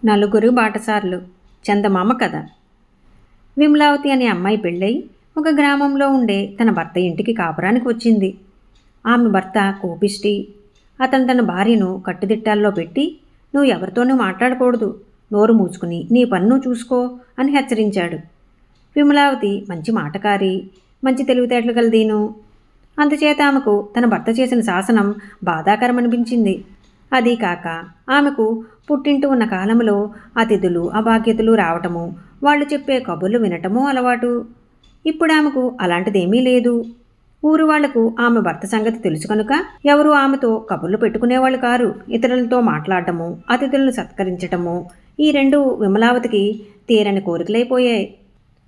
నలుగురు బాటసార్లు చందమామ కథ. విమలావతి అనే అమ్మాయి పెళ్ళై ఒక గ్రామంలో ఉండే తన భర్త ఇంటికి కాపురానికి వచ్చింది. ఆమె భర్త కోపిష్టి. అతను తన భార్యను కట్టుదిట్టాల్లో పెట్టి, నువ్వు ఎవరితోనూ మాట్లాడకూడదు, నోరు మూసుకుని నీ పన్ను చూసుకో అని హెచ్చరించాడు. విమలావతి మంచి మాటకారి, మంచి తెలివితేటలు కలదీను. అందుచేత ఆమెకు తన భర్త చేసిన శాసనం బాధాకరమనిపించింది. అదీ కాక ఆమెకు పుట్టింటూ ఉన్న కాలంలో అతిథులు అభాగ్యతలు రావటము, వాళ్ళు చెప్పే కబుర్లు వినటము అలవాటు. ఇప్పుడు ఆమెకు అలాంటిదేమీ లేదు. ఊరు వాళ్లకు ఆమె భర్త సంగతి తెలుసు కనుక ఎవరు ఆమెతో కబుర్లు పెట్టుకునేవాళ్ళు కారు. ఇతరులతో మాట్లాడటము, అతిథులను సత్కరించటము, ఈ రెండు విమలావతికి తీరని కోరికలైపోయాయి.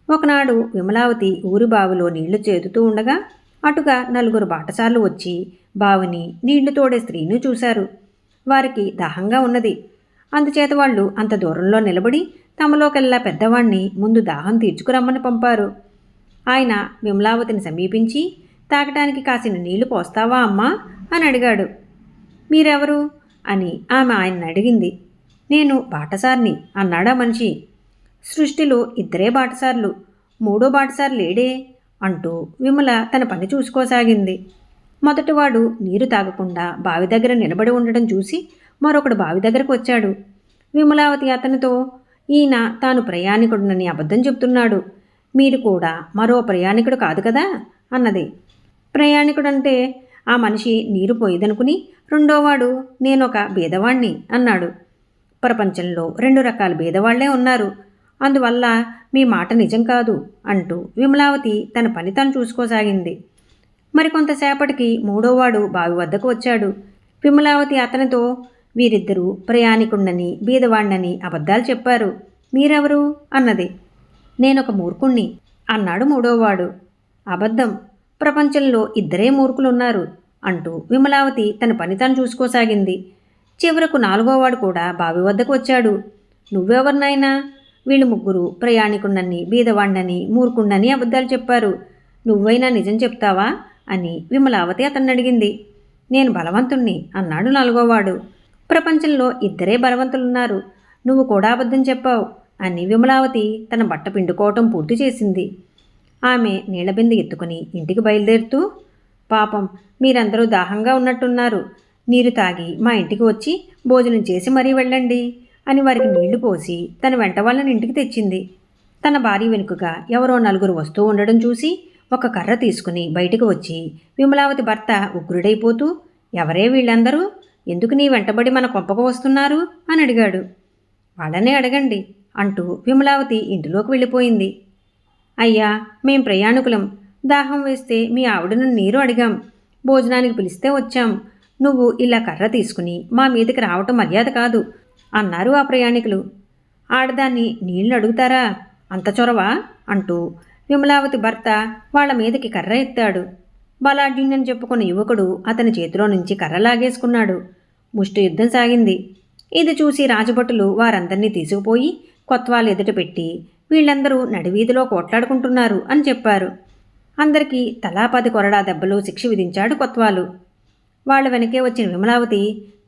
ఒకనాడు విమలావతి ఊరి బావిలో నీళ్లు చేదుతూ ఉండగా అటుగా నలుగురు బాటసార్లు వచ్చి బావిని నీళ్లు తోడే స్త్రీని చూశారు. వారికి దాహంగా ఉన్నది. అందుచేత వాళ్ళు అంత దూరంలో నిలబడి తమలోకెల్లా పెద్దవాణ్ణి ముందు దాహం తీర్చుకురమ్మని పంపారు. ఆయన విమలావతిని సమీపించి, తాగటానికి కాసిన నీళ్లు పోస్తావా అమ్మా అని అడిగాడు. మీరెవరు అని ఆమె ఆయన్ని అడిగింది. నేను బాటసార్ని అన్నాడా మనిషి. సృష్టిలో ఇద్దరే బాటసార్లు, మూడో బాటసారి లేడే అంటూ విమల తన పని చూసుకోసాగింది. మొదటివాడు నీరు తాగకుండా బావి దగ్గర నిలబడి ఉండడం చూసి మరొకడు బావి దగ్గరకు వచ్చాడు. విమలావతి అతనితో, ఈయన తాను ప్రయాణికుడునని అబద్ధం చెప్తున్నాడు, మీరు కూడా మరో ప్రయాణికుడు కాదు కదా అన్నది. ప్రయాణికుడంటే ఆ మనిషి నీరు పోయిదనుకుని రెండోవాడు నేనొక బీదవాణ్ణి అన్నాడు. ప్రపంచంలో రెండు రకాల బీదవాళ్లే ఉన్నారు, అందువల్ల మీ మాట నిజం కాదు అంటూ విమలావతి తన పని తాను చూసుకోసాగింది. మరికొంతసేపటికి మూడోవాడు బావి వద్దకు వచ్చాడు. విమలావతి అతనితో, వీరిద్దరూ ప్రయాణికుణ్ణని బీదవాణ్ణని అబద్ధాలు చెప్పారు, మీరెవరు అన్నది. నేనొక మూర్ఖుణ్ణి అన్నాడు మూడోవాడు. అబద్ధం, ప్రపంచంలో ఇద్దరే మూర్ఖులున్నారు అంటూ విమలావతి తన పని తాను చూసుకోసాగింది. చివరకు నాలుగోవాడు కూడా బావి వద్దకు వచ్చాడు. నువ్వెవరినైనా? వీళ్ళు ముగ్గురు ప్రయాణికుణ్ణని బీదవాణ్ణని మూర్ఖుణ్ణని అబద్ధాలు చెప్పారు, నువ్వైనా నిజం చెప్తావా అని విమలావతి అతన్ని అడిగింది. నేను బలవంతుణ్ణి అన్నాడు నాలుగోవాడు. ప్రపంచంలో ఇద్దరే బలవంతులున్నారు, నువ్వు కూడా అబద్ధం చెప్పావు అని విమలావతి తన బట్ట పిండుకోవటం పూర్తి చేసింది. ఆమె నీళ్లబిందె ఎత్తుకుని ఇంటికి బయలుదేరుతూ, పాపం మీరందరూ దాహంగా ఉన్నట్టున్నారు, నీరు తాగి మా ఇంటికి వచ్చి భోజనం చేసి మరీ వెళ్ళండి అని వారికి నీళ్లు పోసి తన వెంట వాళ్ళని ఇంటికి తెచ్చింది. తన భార్య వెనుకగా ఎవరో నలుగురు వస్తూ ఉండడం చూసి ఒక కర్ర తీసుకుని బయటకు వచ్చి విమలావతి భర్త ఉగ్రుడైపోతూ, ఎవరే వీళ్ళందరూ, ఎందుకు నీ వెంటబడి మన కొంపకు వస్తున్నారు అని అడిగాడు. వాళ్ళనే అడగండి అంటూ విమలావతి ఇంటిలోకి వెళ్ళిపోయింది. అయ్యా, మేం ప్రయాణికులం, దాహం వేస్తే మీ ఆవిడను నీరు అడిగాం, భోజనానికి పిలిస్తే వచ్చాం, నువ్వు ఇలా కర్ర తీసుకుని మా మీదకి రావటం మర్యాద కాదు అన్నారు ఆ ప్రయాణికులు. ఆడదాన్ని నీళ్లు అడుగుతారా, అంత చొరవా అంటూ విమలావతి భర్త వాళ్ల మీదకి కర్ర ఎత్తాడు. బలాఢ్యుణ్ణని చెప్పుకున్న యువకుడు అతని చేతిలో నుంచి కర్ర లాగేసుకున్నాడు. ముష్టి యుద్ధం సాగింది. ఇది చూసి రాజభటులు వారందరినీ తీసుకుపోయి కొత్వాలు ఎదుట పెట్టి, వీళ్ళందరూ నడివీధిలో కోట్లాడుకుంటున్నారు అని చెప్పారు. అందరికీ తలా 10 కొరడా దెబ్బలు శిక్ష విధించాడు కొత్వాలు. వాళ్ళ వెనకే వచ్చిన విమలావతి,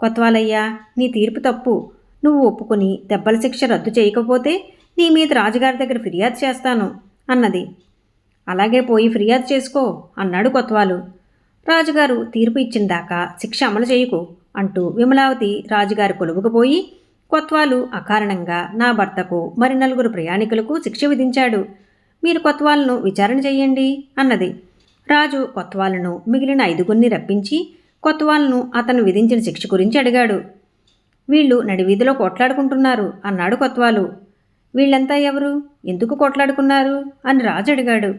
కొత్వాలయ్యా, నీ తీర్పు తప్పు, నువ్వు ఒప్పుకుని దెబ్బల శిక్ష రద్దు చేయకపోతే నీ మీద రాజుగారి దగ్గర ఫిర్యాదు చేస్తాను అన్నది. అలాగే పోయి ఫిర్యాదు చేసుకో అన్నాడు కొత్వాలు. రాజుగారు తీర్పు ఇచ్చిన దాకా శిక్ష అమలు చేయకు అంటూ విమలావతి రాజుగారి కొలువుకు పోయి, కొత్వాలు అకారణంగా నా భర్తకు మరి నలుగురు ప్రయాణికులకు శిక్ష విధించాడు, మీరు కొత్వాలను విచారణ చెయ్యండి అన్నది. రాజు కొత్వాలను మిగిలిన 5గురిని రప్పించి కొత్వాలను అతను విధించిన శిక్ష గురించి అడిగాడు. వీళ్ళు నడివీధిలో కొట్లాడుకుంటున్నారు అన్నాడు కొత్వాలు. వీళ్ళంతా ఎవరు, ఎందుకు కొట్లాడుకున్నారు అని రాజు అడిగాడు.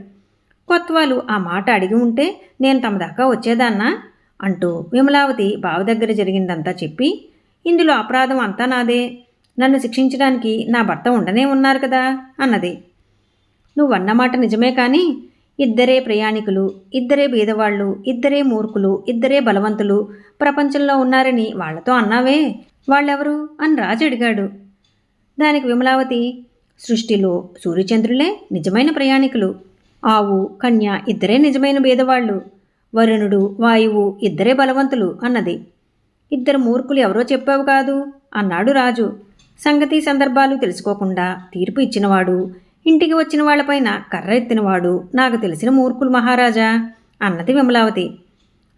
కొత్వాలు ఆ మాట అడిగి ఉంటే నేను తమ దాకా వచ్చేదాన్నా అంటూ విమలావతి బావి దగ్గర జరిగిందంతా చెప్పి, ఇందులో అపరాధం అంతా నాదే, నన్ను శిక్షించడానికి నా భర్త ఉండనే ఉన్నారు కదా అన్నది. నువ్వన్నమాట నిజమే, కానీ ఇద్దరే ప్రయాణికులు, ఇద్దరే బీదవాళ్ళు, ఇద్దరే మూర్ఖులు, ఇద్దరే బలవంతులు ప్రపంచంలో ఉన్నారని వాళ్లతో అన్నావే, వాళ్ళెవరు అని రాజు అడిగాడు. దానికి విమలావతి, సృష్టిలో సూర్యచంద్రులే నిజమైన ప్రయాణికులు, ఆవు కన్య ఇద్దరే నిజమైన బీదవాళ్ళు, వరుణుడు వాయువు ఇద్దరే బలవంతులు అన్నది. ఇద్దరు మూర్ఖులు ఎవరో చెప్పావు కాదు అన్నాడు రాజు. సంగతి సందర్భాలు తెలుసుకోకుండా తీర్పు ఇచ్చినవాడు, ఇంటికి వచ్చిన వాళ్లపైన కర్ర ఎత్తినవాడు నాకు తెలిసిన మూర్ఖులు మహారాజా అన్నది విమలావతి.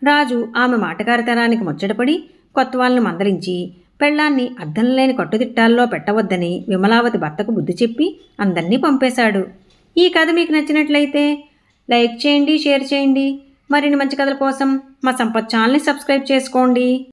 రాజు ఆమె మాటకారితనానికి ముచ్చటపడి కొత్త వాళ్ళని మందలించి పెళ్ళాన్ని అద్దం లేని కట్టుదిట్టాల్లో పెట్టవద్దని విమలావతి భర్తకు బుద్ధి చెప్పి అందర్నీ పంపేశాడు. ఈ కథ మీకు నచ్చినట్లయితే లైక్ చేయండి, షేర్ చేయండి. మరిన్ని మంచి కథల కోసం మా సంపత్ ఛానల్ని సబ్స్క్రైబ్ చేసుకోండి.